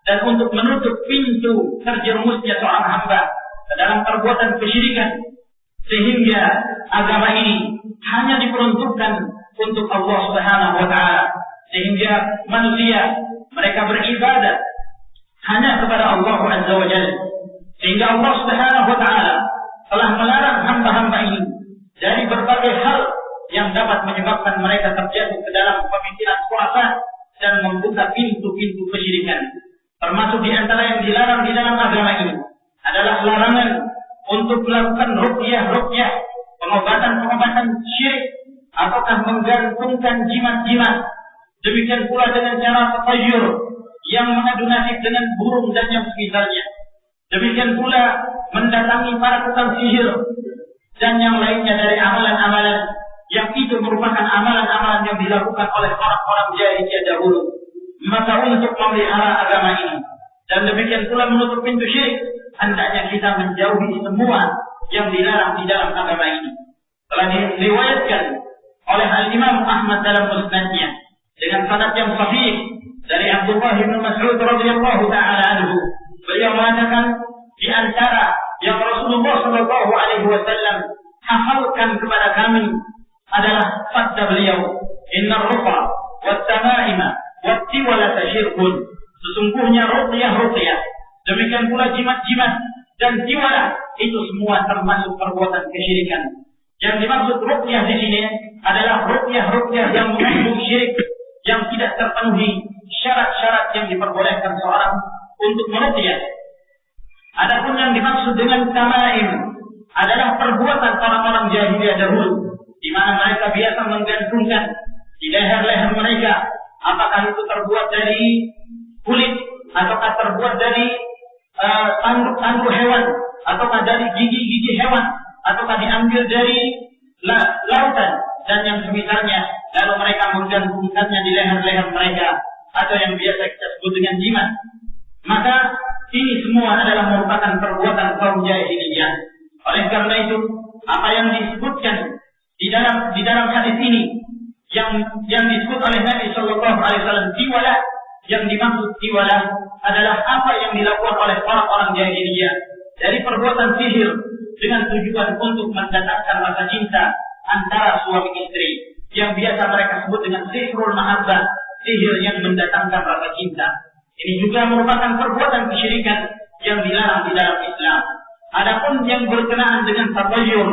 dan untuk menutup pintu terjerumusnya seorang hamba ke dalam perbuatan kesyirikan, sehingga agama ini hanya diperuntukkan untuk Allah Subhanahu wa taala, sehingga manusia mereka beribadah hanya kepada Allah Azza wa Jalla, sehingga Allah Subhanahu wa taala telah melarang hamba-hamba ini dari berbagai hal yang dapat menyebabkan mereka terjatuh ke dalam pemikiran kuasa dan membuka pintu-pintu kesyirikan. Termasuk di antara yang dilarang di dalam agama ini adalah larangan untuk melakukan ruqyah, pengobatan syirik, ataukah menggantungkan jimat-jimat. Demikian pula dengan cara tatayur yang mengadu nasib dengan burung dan yang semisalnya. Demikian pula mendatangi para tukang sihir dan yang lainnya dari amalan-amalan yang itu merupakan amalan-amalan yang dilakukan oleh orang-orang jahiliyah dahulu. Maka untuk memelihara agama ini dan demikian pula menutup pintu syirik, hendaknya kita menjauhi semua yang dilarang di dalam agama ini. Telah diriwayatkan oleh Al-Imam Ahmad dalam musnadnya dengan sanad yang sahih dari Abdullah bin Mas'ud radhiyallahu taala anhu. Beliau mengatakan, di antara yang Rasulullah sallallahu alaihi wasallam hafalkan kepada kami adalah sabda beliau, "Innar ruqa wat tamaima wat tiwala syirkun." Sesungguhnya ruqyah, demikian pula jimat-jimat dan tiwala itu semua termasuk perbuatan kesyirikan. Yang dimaksud ruqyah di sini adalah ruqyah yang mengandung syirik, yang tidak terpenuhi syarat-syarat yang diperbolehkan seorang untuk meruqyah. Adapun yang dimaksud dengan tamaim adalah perbuatan orang-orang jahiliyah dahulu, di mana mereka biasa menggantungkan di leher-leher mereka, apakah itu terbuat dari kulit, ataukah terbuat dari tanduk hewan, ataukah dari gigi-gigi hewan, ataukah diambil dari lautan dan yang semisalnya, lalu mereka menggantungkannya di leher-leher mereka, atau yang biasa kita sebut dengan jimat. Maka ini semua adalah merupakan perbuatan kaum jahiliyah. Oleh karena itu, apa yang disebutkan di dalam hadis ini yang disebut oleh Nabi sallallahu alaihi wasallam tiwala, yang dimaksud tiwala adalah apa yang dilakukan oleh orang-orang jahiliyah dari perbuatan sihir dengan tujuan untuk mendatangkan rasa cinta antara suami istri, yang biasa mereka sebut dengan sihrul mahabbah, sihir yang mendatangkan rasa cinta. Ini juga merupakan perbuatan kesyirikan yang dilarang di dalam Islam. Adapun yang berkenaan dengan tatayur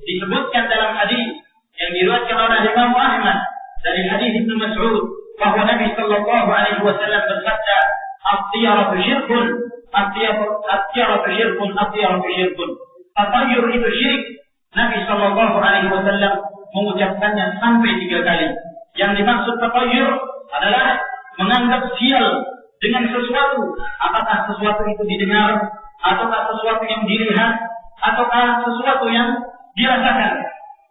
disebutkan dalam hadis yang diriwayatkan oleh Imam Ahmad dari hadis Ibnu Mas'ud bahwa Nabi sallallahu alaihi wasallam bersabda, "At-tiyaratu syirkun, at-tiyaratu syirkun, at-tiyaratu syirkun." Tatayur itu syirik. Nabi sallallahu alaihi wasallam mengucapkannya sampai 3 kali. Yang dimaksud tatayur adalah menganggap sial dengan sesuatu, apakah sesuatu itu didengar, ataukah sesuatu yang dilihat, ataukah sesuatu yang dirasakan,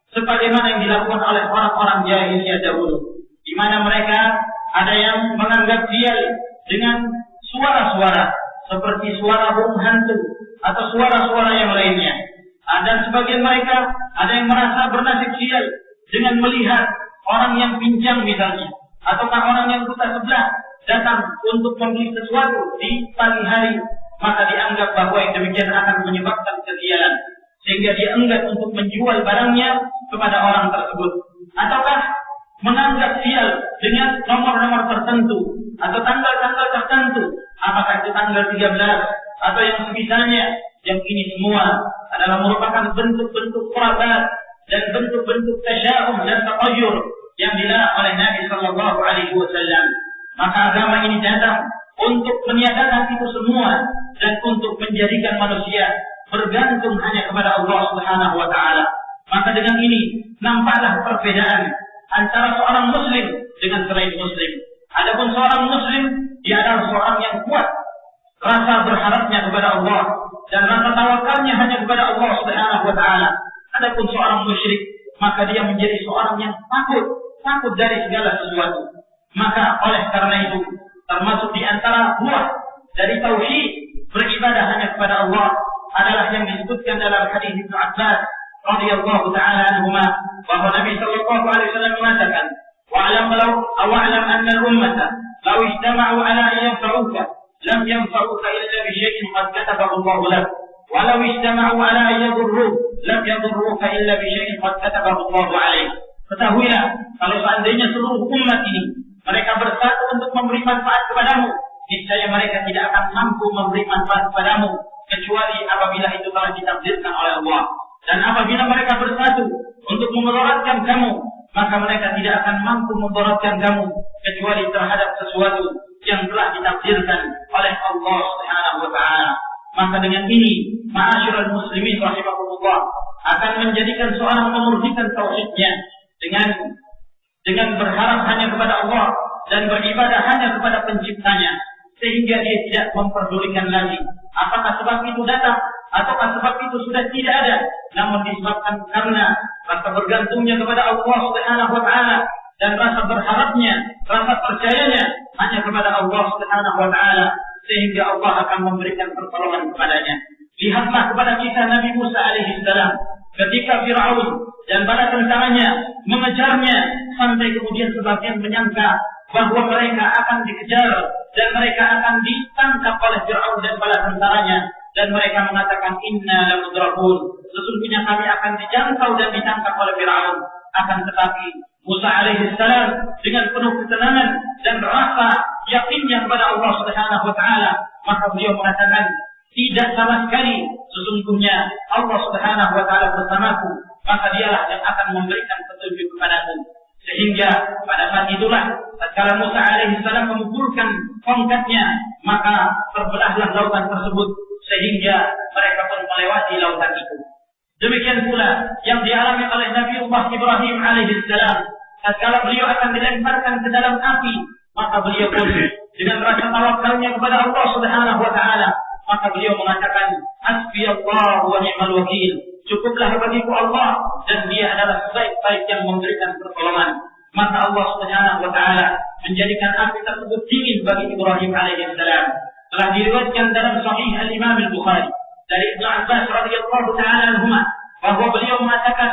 sebagaimana yang dilakukan oleh orang-orang jahiliyah dahulu, di mana mereka ada yang menganggap sial dengan suara-suara seperti suara burung hantu atau suara-suara yang lainnya. Dan sebagian mereka ada yang merasa bernasib sial dengan melihat orang yang pincang misalnya, ataukah orang yang buta sebelah datang untuk membeli sesuatu di pagi hari, maka dianggap bahwa yang demikian akan menyebabkan kesialan, sehingga dia enggan untuk menjual barangnya kepada orang tersebut. Ataukah menganggap sial dengan nomor-nomor tertentu atau tanggal-tanggal tertentu, apakah itu tanggal 13 atau yang semisalnya, yang ini semua adalah merupakan bentuk-bentuk khurafat dan bentuk-bentuk tasya'um dan tatayur yang dilarang oleh Nabi sallallahu alaihi wasallam. Maka agama ini datang untuk meniadakan itu semua dan untuk menjadikan manusia bergantung hanya kepada Allah Subhanahu wa taala. Maka dengan ini nampaklah perbedaan antara seorang muslim dengan selain muslim. Adapun seorang muslim, dia adalah seorang yang kuat rasa berharapnya kepada Allah dan rasa tawakalnya hanya kepada Allah Subhanahu wa taala. Adapun seorang musyrik, maka dia menjadi seorang yang takut dari segala sesuatu. Maka oleh karena itu, termasuk di antara buah dari tauhid beribadah hanya kepada Allah adalah yang disebutkan dalam hadis Ibnu Abbas radhiyallahu taala anhuma bahwa Nabi sallallahu alaihi wasallam mengatakan, "Wa'lam anna al-ummata law ijtama'u ala an yanfa'uka lam yanfa'uka illa bi syai'in qad katabahu Allah lak, wa law ijtama'u ala an yadurruka lam yadurruka illa bi syai'in qad katabahu Allah 'alaik." Ketahuilah, kalau seandainya seluruh umat ini mereka bersatu untuk memberi manfaat kepadamu, niscaya mereka tidak akan mampu memberi manfaat kepadamu kecuali apabila itu telah ditakdirkan oleh Allah. Dan apabila mereka bersatu untuk memudaratkan kamu, maka mereka tidak akan mampu memudaratkan kamu kecuali terhadap sesuatu yang telah ditakdirkan oleh Allah Subhanahu wa taala. Maka dengan ini, ma'asyiral muslimin rahimakumullah, akan menjadikan seorang memurnikan tauhidnya dengan berharap hanya kepada Allah dan beribadah hanya kepada penciptanya, sehingga dia tidak memperdulikan lagi apakah sebab itu datang ataukah sebab itu sudah tidak ada, namun disebabkan karena rasa bergantungnya kepada Allah Subhanahu wa taala dan rasa berharapnya, rasa percayanya hanya kepada Allah Subhanahu wa taala, sehingga Allah akan memberikan pertolongan kepadanya. Lihatlah kepada kisah Nabi Musa alaihi salam ketika Fir'aun dan bala tentaranya mengejarnya, sampai kemudian sebagian menyangka bahwa mereka akan dikejar dan mereka akan ditangkap oleh Fir'aun dan bala tentaranya, dan mereka mengatakan, "Inna lamudrakun," sesungguhnya kami akan dijangkau dan ditangkap oleh Fir'aun. Akan tetapi Musa alaihi salam dengan penuh ketenangan dan rasa yakinnya kepada Allah Subhanahu wa taala, maka beliau mengatakan, "Tidak sama sekali, sesungguhnya Allah Subhanahu wa taala bersamaku, maka dialah yang akan memberikan petunjuk kepadaku." Sehingga pada saat itulah tatkala Musa alaihi salam memukulkan tongkatnya, maka terbelahlah lautan tersebut sehingga mereka pun melewati lautan itu. Demikian pula yang dialami oleh Nabi Ibrahim alaihi salam tatkala beliau akan dilemparkan ke dalam api, maka beliau pun dengan rasa tawakalnya kepada Allah Subhanahu wa taala, maka beliau mengatakan, "Hasbiyallahu wa ni'mal wakil." Cukuplah bagiku Allah dan Dia adalah sebaik-baik yang memberikan pertolongan. Maka Allah Subhanahu wa taala menjadikan api tersebut dingin bagi Ibrahim alaihi salam. Telah diriwayatkan dalam Sahih Al-Imam Al-Bukhari dari Ibnu Abbas radhiyallahu taala anhuma bahwa beliau mengatakan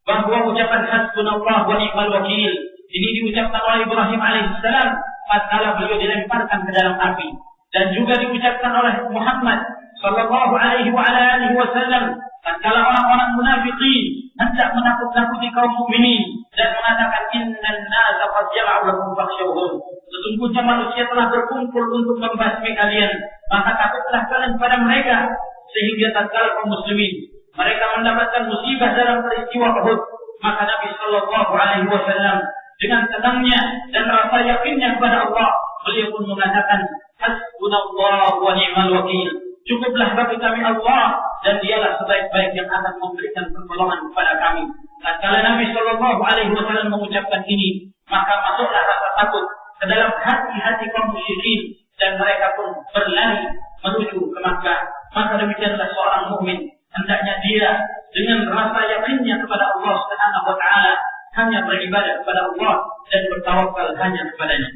bahwa ucapan hasbunallahu wa ni'mal wakil ini diucapkan oleh Ibrahim alaihi salam tatkala beliau dilemparkan ke dalam api, dan juga diucapkan oleh Muhammad sallallahu alaihi wasallam tatkala orang-orang munafikin hendak menakut-nakuti kaum mukminin dan mengatakan, "Innan nasa qad jama'u lakum fakhshawhum." Sesungguhnya manusia telah berkumpul untuk membasmi kalian, maka takutlah kalian pada mereka. Sehingga tatkala kaum muslimin mereka mendapatkan musibah dalam peristiwa Uhud, maka Nabi sallallahu alaihi wasallam dengan tenangnya dan rasa yakinnya kepada Allah, beliau pun mengatakan, "Hasbunallahu wa ni'mal wakil." Cukuplah bagi kami Allah dan Dialah sebaik-baik yang akan memberikan pertolongan kepada kami. Tatkala Nabi sallallahu alaihi wasallam mengucapkan ini, maka masuklah rasa takut ke dalam hati-hati kaum musyrikin dan mereka pun berlari menuju ke Makkah. Maka demikianlah seorang mukmin hendaknya dia dengan rasa yakinnya kepada Allah Subhanahu wa taala hanya beribadah kepada Allah dan bertawakal hanya kepadanya.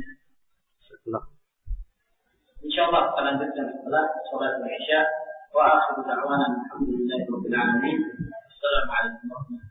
Insyaallah kita lanjutkan setelah salat Isya. Wa akhiru da'wana alhamdulillahi rabbil alamin. Assalamualaikum warahmatullahi wabarakatuh.